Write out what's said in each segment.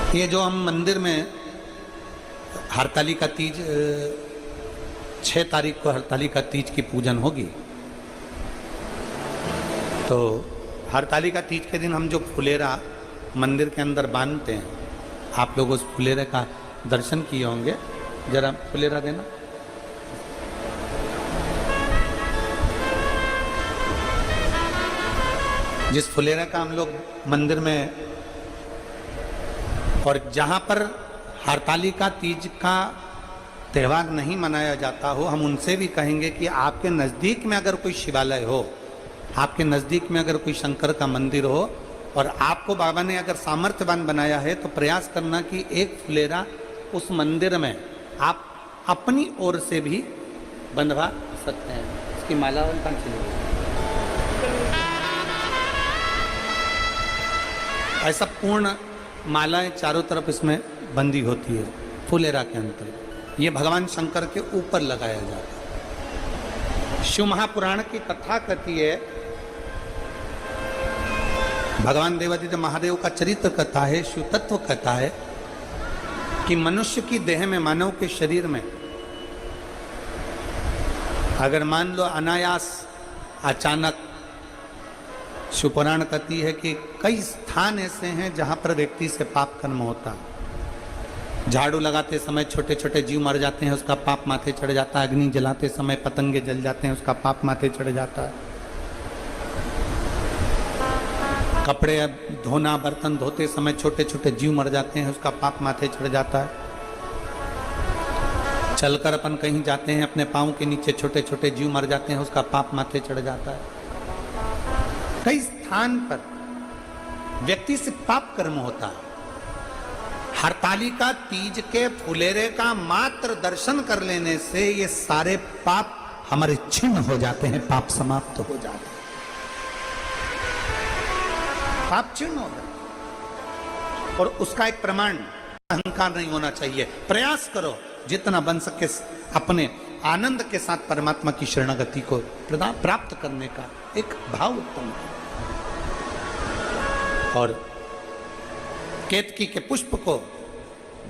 ये जो हम मंदिर में हरतालिका तीज 6 तारीख को हरतालिका तीज की पूजन होगी। तो हरतालिका तीज के दिन हम जो फुलेरा मंदिर के अंदर बांधते हैं, आप लोग उस फुलेरे का दर्शन किए होंगे। जरा फुलेरा देना। जिस फुलेरा का हम लोग मंदिर में, और जहां पर हरतालिका तीज का त्यौहार नहीं मनाया जाता हो, हम उनसे भी कहेंगे कि आपके नज़दीक में अगर कोई शिवालय हो, आपके नज़दीक में अगर कोई शंकर का मंदिर हो और आपको बाबा ने अगर सामर्थ्यवान बनाया है, तो प्रयास करना कि एक फुलेरा उस मंदिर में आप अपनी ओर से भी बंधवा सकते हैं। इसकी माला कहाँ चलेगी? ऐसा पूर्ण मालाएं चारों तरफ इसमें बंदी होती है फुलेरा के अंतर। ये भगवान शंकर के ऊपर लगाया जाता है। शिव महापुराण की कथा कहती है, भगवान देवादिदेव महादेव का चरित्र कथा है, शिव तत्व कथा है कि मनुष्य की देह में, मानव के शरीर में अगर मान लो अनायास अचानक, शिव पुराण कहती है कि कई स्थान ऐसे हैं जहां पर व्यक्ति से पाप कर्म होता है। झाड़ू लगाते समय छोटे छोटे जीव मर जाते हैं, उसका पाप माथे चढ़ जाता है। अग्नि जलाते समय पतंगे जल जाते हैं, उसका पाप माथे चढ़ जाता है। कपड़े धोना, बर्तन धोते समय छोटे छोटे जीव मर जाते हैं, उसका पाप माथे चढ़ जाता है। चलकर अपन कहीं जाते हैं, अपने पाँव के नीचे छोटे छोटे जीव मर जाते हैं, उसका पाप माथे चढ़ जाता है। कई स्थान पर व्यक्ति से पाप कर्म होता है। हरतालिका तीज के फुलेरे का मात्र दर्शन कर लेने से ये सारे पाप हमारे छिन्न हो जाते हैं, पाप समाप्त हो जाते हैं, पाप छिन्न हो जाते। और उसका एक प्रमाण अहंकार नहीं होना चाहिए। प्रयास करो जितना बन सके अपने आनंद के साथ परमात्मा की शरणागति को प्राप्त करने का एक भाव उत्पन्न है। और केतकी के पुष्प को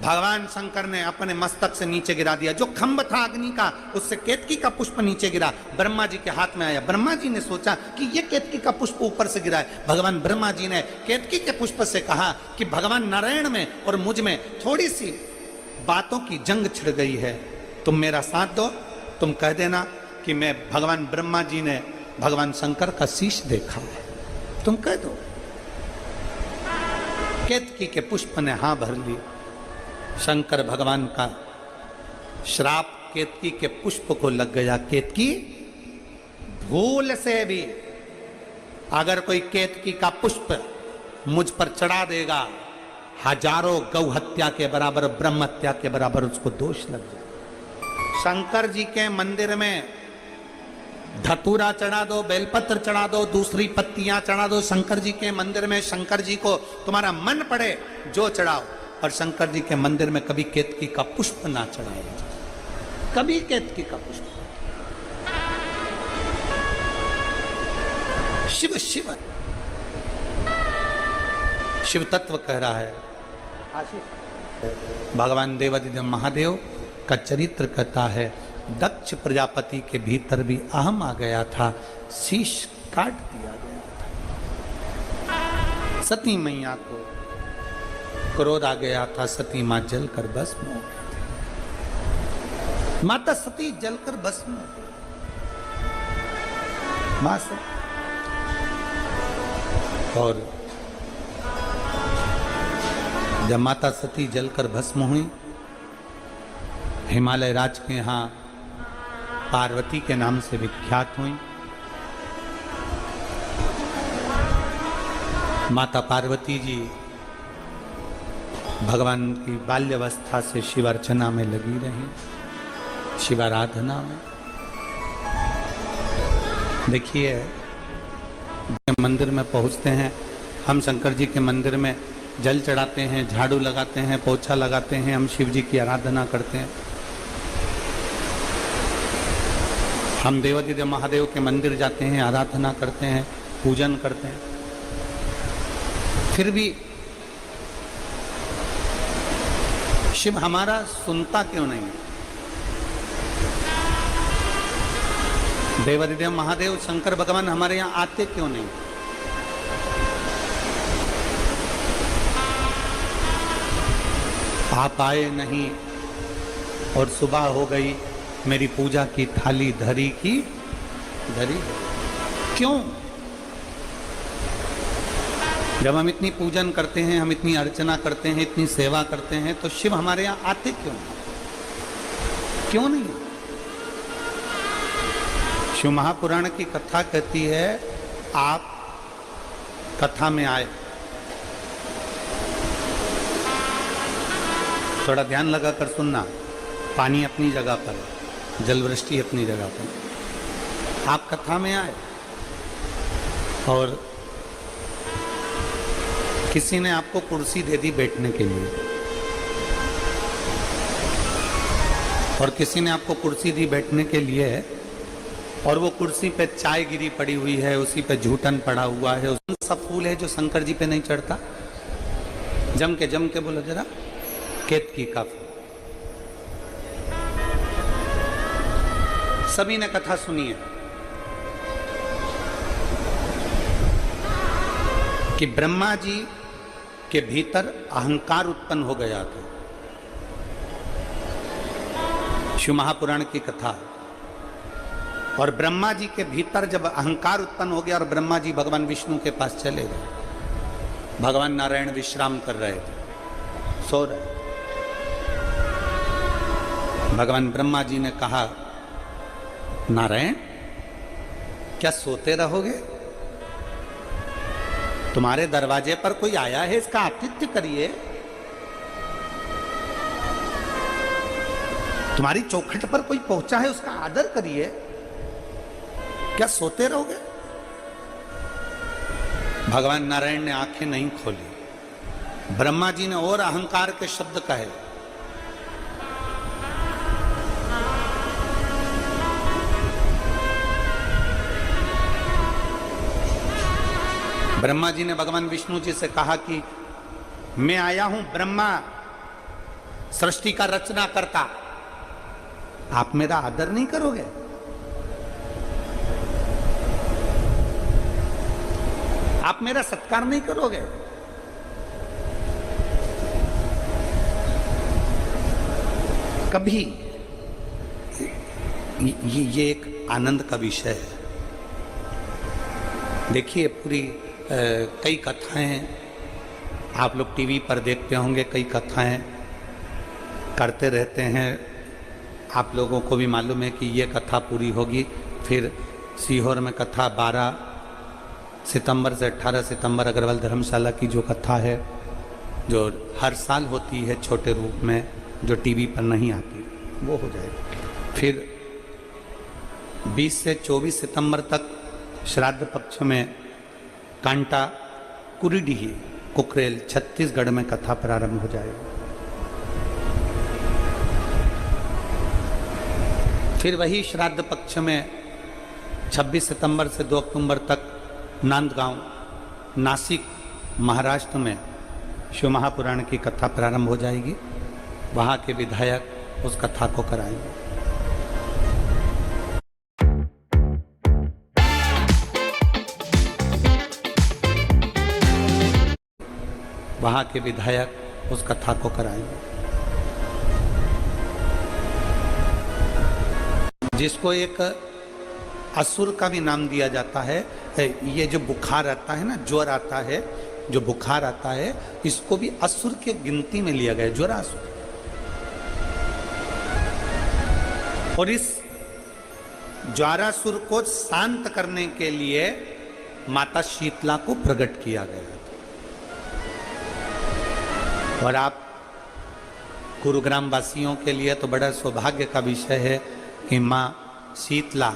भगवान शंकर ने अपने मस्तक से नीचे गिरा दिया। जो खंभ था अग्नि का, उससे केतकी का पुष्प नीचे गिरा, ब्रह्मा जी के हाथ में आया। ब्रह्मा जी ने सोचा कि ये केतकी का पुष्प ऊपर से गिरा है। भगवान ब्रह्मा जी ने केतकी के पुष्प से कहा कि भगवान नारायण में और मुझ में थोड़ी सी बातों की जंग छिड़ गई है, तुम मेरा साथ दो। तुम कह देना कि मैं, भगवान ब्रह्मा जी ने भगवान शंकर का शीश देखा है, तुम कह दो। केतकी के पुष्प ने हाँ भर ली। शंकर भगवान का श्राप केतकी के पुष्प को लग गया। केतकी, भूल से भी अगर कोई केतकी का पुष्प मुझ पर चढ़ा देगा, हजारों गौ हत्या के बराबर, ब्रह्म हत्या के बराबर उसको दोष लग जाए। शंकर जी के मंदिर में धतूरा चढ़ा दो, बेलपत्र चढ़ा दो, दूसरी पत्तियां चढ़ा दो। शंकर जी के मंदिर में शंकर जी को तुम्हारा मन पड़े जो चढ़ाओ, और शंकर जी के मंदिर में कभी केतकी का पुष्प ना चढ़ाया जाए, कभी केतकी का पुष्प। शिव शिव शिव तत्व कह रहा है। भगवान देवादिदेव महादेव का चरित्र कहता है, दक्ष प्रजापति के भीतर भी अहम आ गया था, शीश काट दिया गया था। सती मैया को क्रोध आ गया था, सती मां जलकर भस्म हो गई थी। माता सती जलकर भस्म हो गई। मां सती, और जब माता सती जलकर भस्म हुई, हिमालय राज के यहाँ पार्वती के नाम से विख्यात हुई। माता पार्वती जी भगवान की बाल्यावस्था से शिव अर्चना में लगी रही, शिवाराधना में। देखिए, मंदिर में पहुंचते हैं हम, शंकर जी के मंदिर में जल चढ़ाते हैं, झाड़ू लगाते हैं, पोछा लगाते हैं, हम शिव जी की आराधना करते हैं। हम देवादिदेव महादेव के मंदिर जाते हैं, आराधना करते हैं, पूजन करते हैं। फिर भी शिव हमारा सुनता क्यों नहीं है? देवादिदेव महादेव शंकर भगवान हमारे यहां आते क्यों नहीं? आप आए नहीं और सुबह हो गई, मेरी पूजा की थाली धरी की धरी। क्यों? जब हम इतनी पूजन करते हैं, हम इतनी अर्चना करते हैं, इतनी सेवा करते हैं, तो शिव हमारे यहां आते क्यों नहीं? क्यों नहीं? शिव महापुराण की कथा कहती है, आप कथा में आए, थोड़ा ध्यान लगाकर सुनना। पानी अपनी जगह पर, जल वृष्टि अपनी जगह पर। आप कथा में आए और किसी ने आपको कुर्सी दे दी बैठने के लिए, और किसी ने आपको कुर्सी दी बैठने के लिए, और वो कुर्सी पे चाय गिरी पड़ी हुई है, उसी पे झूठन पड़ा हुआ है, उस सब फूल है जो शंकर जी पे नहीं चढ़ता। जम के बोलो जरा, केतकी का फूल। सभी ने कथा सुनी है कि ब्रह्मा जी के भीतर अहंकार उत्पन्न हो गया था। शिव महापुराण की कथा। और ब्रह्मा जी के भीतर जब अहंकार उत्पन्न हो गया और ब्रह्मा जी भगवान विष्णु के पास चले गए, भगवान नारायण विश्राम कर रहे थे, सो रहे। भगवान ब्रह्मा जी ने कहा, नारायण क्या सोते रहोगे? तुम्हारे दरवाजे पर कोई आया है, इसका आतिथ्य करिए। तुम्हारी चौखट पर कोई पहुंचा है, उसका आदर करिए। क्या सोते रहोगे? भगवान नारायण ने आंखें नहीं खोली। ब्रह्मा जी ने और अहंकार के शब्द कहे। ब्रह्मा जी ने भगवान विष्णु जी से कहा कि मैं आया हूं ब्रह्मा, सृष्टि का रचना करता, आप मेरा आदर नहीं करोगे? आप मेरा सत्कार नहीं करोगे? कभी ये एक आनंद का विषय है। देखिए, पूरी कई कथाएं आप लोग टीवी पर देखते होंगे, कई कथाएं करते रहते हैं। आप लोगों को भी मालूम है कि ये कथा पूरी होगी, फिर सीहोर में कथा 12 सितंबर से 18 सितंबर अग्रवाल धर्मशाला की जो कथा है, जो हर साल होती है छोटे रूप में, जो टीवी पर नहीं आती, वो हो जाएगी। फिर 20 से 24 सितंबर तक श्राद्ध पक्ष में कांटा कुरीडीही कुकरेल छत्तीसगढ़ में कथा प्रारंभ हो जाएगी। फिर वही श्राद्ध पक्ष में 26 सितंबर से 2 अक्टूबर तक नांदगांव नासिक महाराष्ट्र में शिव महापुराण की कथा प्रारंभ हो जाएगी। वहाँ के विधायक उस कथा को कराएंगे। वहाँ के विधायक उस कथा को कराएंगे। जिसको एक असुर का भी नाम दिया जाता है। ये जो बुखार आता है ना, ज्वर आता है, जो बुखार आता है, इसको भी असुर के गिनती में लिया गया, ज्वरासुर। और इस ज्वारासुर को शांत करने के लिए माता शीतला को प्रकट किया गया। और आप गुरुग्राम वासियों के लिए तो बड़ा सौभाग्य का विषय है कि माँ शीतला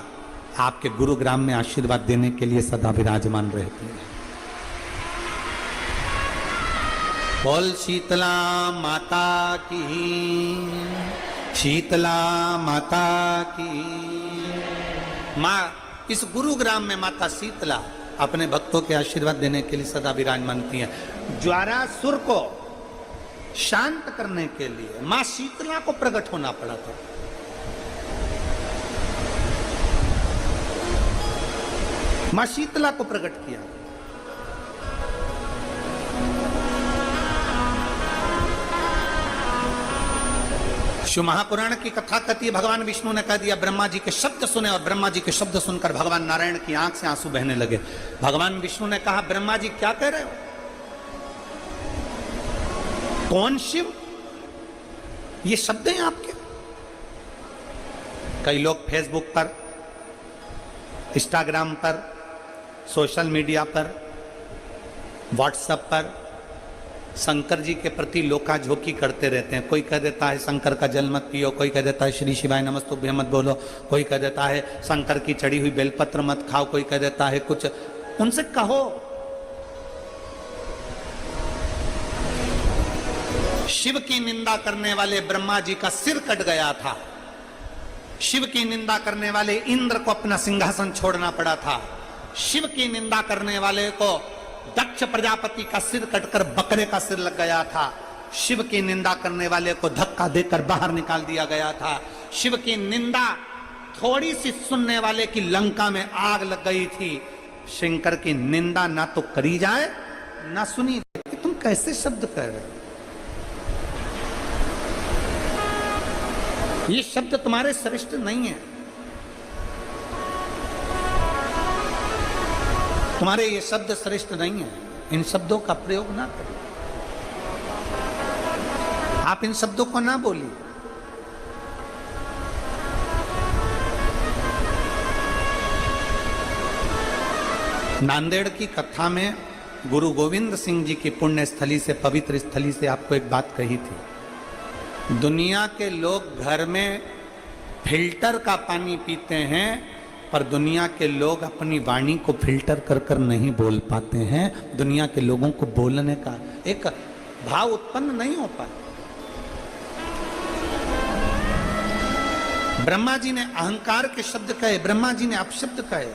आपके गुरुग्राम में आशीर्वाद देने के लिए सदा विराजमान रहती है। बोल शीतला माता की, शीतला माता की। माँ इस गुरुग्राम में माता शीतला अपने भक्तों के आशीर्वाद देने के लिए सदा विराजमान थी है। ज्वारासुर को शांत करने के लिए मां शीतला को प्रकट होना पड़ा था। मां शीतला को प्रकट किया। शिव महापुराण की कथा कहती है, भगवान विष्णु ने कह दिया, ब्रह्मा जी के शब्द सुने, और ब्रह्मा जी के शब्द सुनकर भगवान नारायण की आंख से आंसू बहने लगे। भगवान विष्णु ने कहा, ब्रह्मा जी क्या कह रहे हो? कौन शिव? ये शब्द हैं आपके? कई लोग फेसबुक पर, इंस्टाग्राम पर, सोशल मीडिया पर, व्हाट्सएप पर शंकर जी के प्रति लोकाझोंकी करते रहते हैं। कोई कह देता है शंकर का जल मत पियो, कोई कह देता है श्री शिवाय नमस्तुभ्यं मत बोलो, कोई कह देता है शंकर की चढ़ी हुई बेलपत्र मत खाओ, कोई कह देता है कुछ। उनसे कहो, शिव की निंदा करने वाले ब्रह्मा जी का सिर कट गया था। शिव की निंदा करने वाले इंद्र को अपना सिंहासन छोड़ना पड़ा था। शिव की निंदा करने वाले को दक्ष प्रजापति का सिर कटकर बकरे का सिर लग गया था। शिव की निंदा करने वाले को धक्का देकर बाहर निकाल दिया गया था। शिव की निंदा थोड़ी सी सुनने वाले की लंका में आग लग गई थी। शंकर की निंदा ना तो करी जाए ना सुनी जाए। तुम कैसे शब्द कह रहे हो? ये शब्द तुम्हारे श्रेष्ठ नहीं है। तुम्हारे ये शब्द श्रेष्ठ नहीं है। इन शब्दों का प्रयोग ना करो। आप इन शब्दों को ना बोलिए। नांदेड़ की कथा में गुरु गोविंद सिंह जी की पुण्य स्थली से, पवित्र स्थली से आपको एक बात कही थी। दुनिया के लोग घर में फिल्टर का पानी पीते हैं, पर दुनिया के लोग अपनी वाणी को फिल्टर कर कर नहीं बोल पाते हैं। दुनिया के लोगों को बोलने का एक भाव उत्पन्न नहीं हो पाता। ब्रह्मा जी ने अहंकार के शब्द कहे, ब्रह्मा जी ने अपशब्द कहे,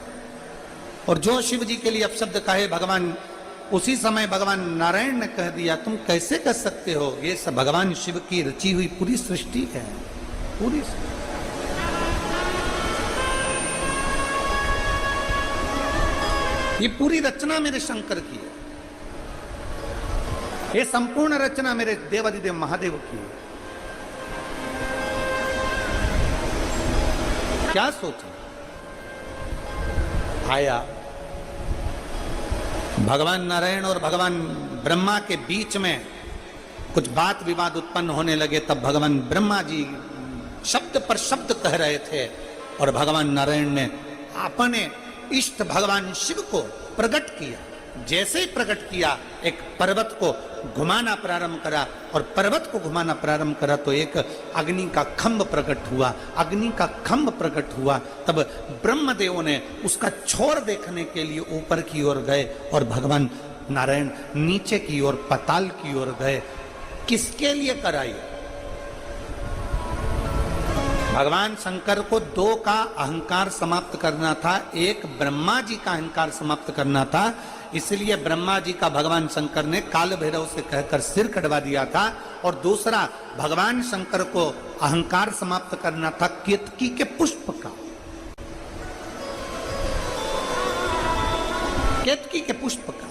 और जो शिव जी के लिए अपशब्द कहे, भगवान उसी समय भगवान नारायण ने कह दिया। तुम कैसे कर सकते हो? ये सब भगवान शिव की रची हुई पूरी सृष्टि है, पूरी ये पूरी रचना मेरे शंकर की है। ये संपूर्ण रचना मेरे देवाधिदेव महादेव की है। क्या सोचा? आया भगवान नारायण और भगवान ब्रह्मा के बीच में कुछ बात विवाद उत्पन्न होने लगे। तब भगवान ब्रह्मा जी शब्द पर शब्द कह रहे थे, और भगवान नारायण ने अपने इष्ट भगवान शिव को प्रकट किया। जैसे ही प्रकट किया, एक पर्वत को घुमाना प्रारंभ करा, और पर्वत को घुमाना प्रारंभ करा तो एक अग्नि का खंभ प्रकट हुआ। अग्नि का खंभ प्रकट हुआ, तब ब्रह्मदेव ने उसका छोर देखने के लिए ऊपर की ओर गए, और भगवान नारायण नीचे की ओर, पाताल की ओर गए। किसके लिए कराई? भगवान शंकर को दो का अहंकार समाप्त करना था। एक ब्रह्मा जी का अहंकार समाप्त करना था, इसलिए ब्रह्मा जी का भगवान शंकर ने काल भैरव से कहकर सिर कटवा दिया था। और दूसरा, भगवान शंकर को अहंकार समाप्त करना था केतकी के पुष्प का। केतकी के पुष्प का